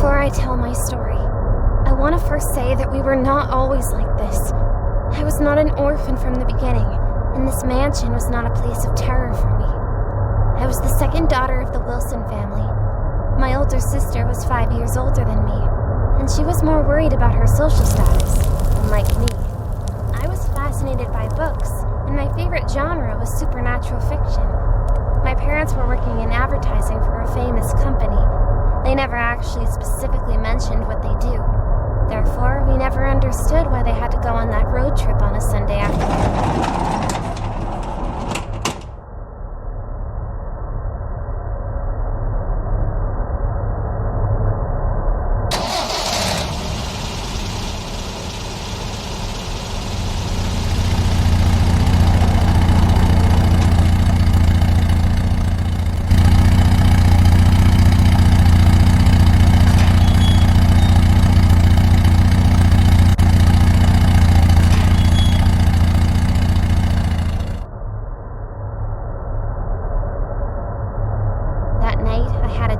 Before I tell my story, I want to first say that we were not always like this. I was not an orphan from the beginning, and this mansion was not a place of terror for me. I was the second daughter of the Wilson family. My older sister was 5 years older than me, and she was more worried about her social status, unlike me. I was fascinated by books, and my favorite genre was supernatural fiction. My parents were working in advertising for a famous company. They never actually specifically mentioned what they do. Therefore, we never understood why they had to go on that road trip on a Sunday afternoon.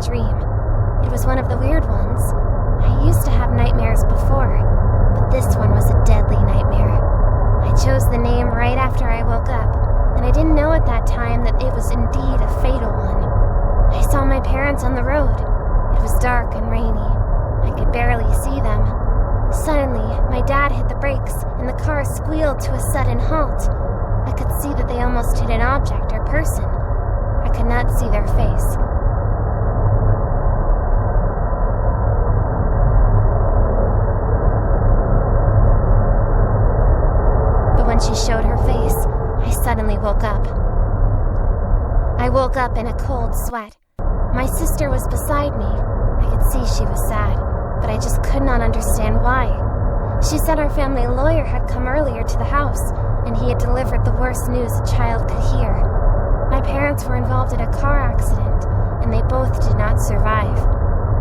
Dream. It was one of the weird ones. I used to have nightmares before, but this one was a deadly nightmare. I chose the name right after I woke up, and I didn't know at that time that it was indeed a fatal one. I saw my parents on the road. It was dark and rainy. I could barely see them. Suddenly, my dad hit the brakes, and the car squealed to a sudden halt. I could see that they almost hit an object or person. I could not see their face. When she showed her face, I suddenly woke up. I woke up in a cold sweat. My sister was beside me. I could see she was sad, but I just could not understand why. She said our family lawyer had come earlier to the house, and he had delivered the worst news a child could hear. My parents were involved in a car accident, and they both did not survive.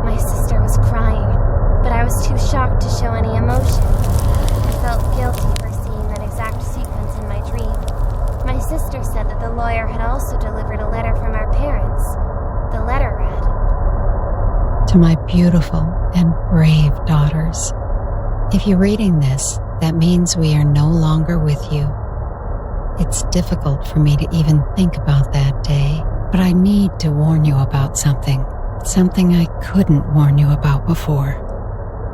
My sister was crying, but I was too shocked to show any emotion. I felt guilty for seeing that exact sequence in my dream. My sister said that the lawyer had also delivered a letter from our parents. The letter read, "To my beautiful and brave daughters, if you're reading this, that means we are no longer with you. It's difficult for me to even think about that day, but I need to warn you about something I couldn't warn you about before.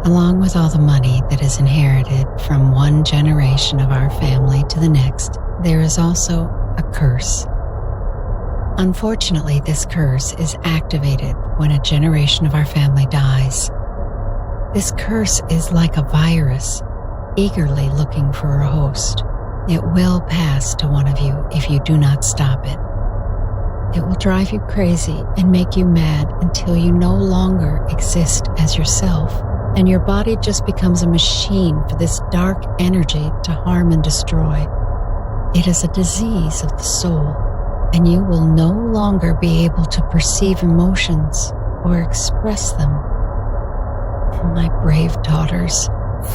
Along with all the money that is inherited from one generation of our family to the next, there is also a curse. Unfortunately, this curse is activated when a generation of our family dies. This curse is like a virus, eagerly looking for a host. It will pass to one of you if you do not stop it. It will drive you crazy and make you mad until you no longer exist as yourself, and your body just becomes a machine for this dark energy to harm and destroy. It is a disease of the soul, and you will no longer be able to perceive emotions or express them. My brave daughters,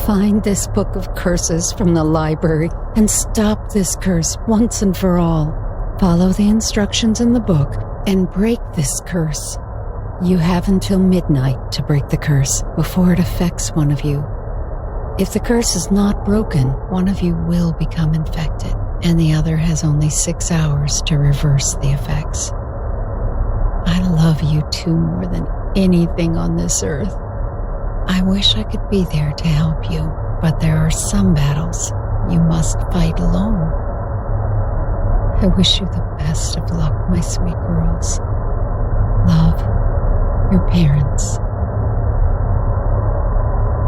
find this book of curses from the library and stop this curse once and for all. Follow the instructions in the book and break this curse. You have until midnight to break the curse before it affects one of you. If the curse is not broken, one of you will become infected, and the other has only 6 hours to reverse the effects. I love you two more than anything on this earth. I wish I could be there to help you, but there are some battles you must fight alone. I wish you the best of luck, my sweet girls. Love, your parents."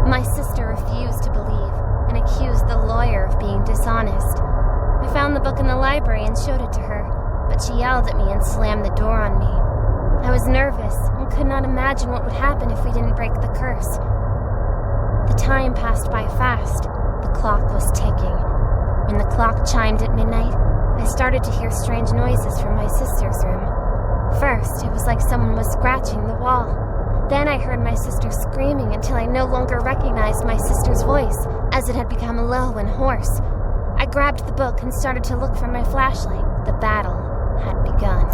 My sister refused to believe and accused the lawyer of being dishonest. I found the book in the library and showed it to her, but she yelled at me and slammed the door on me. I was nervous and could not imagine what would happen if we didn't break the curse. The time passed by fast. The clock was ticking. When the clock chimed at midnight, I started to hear strange noises from my sister's room. First, it was like someone was scratching the wall. Then I heard my sister screaming until I no longer recognized my sister's voice, as it had become low and hoarse. I grabbed the book and started to look for my flashlight. The battle had begun.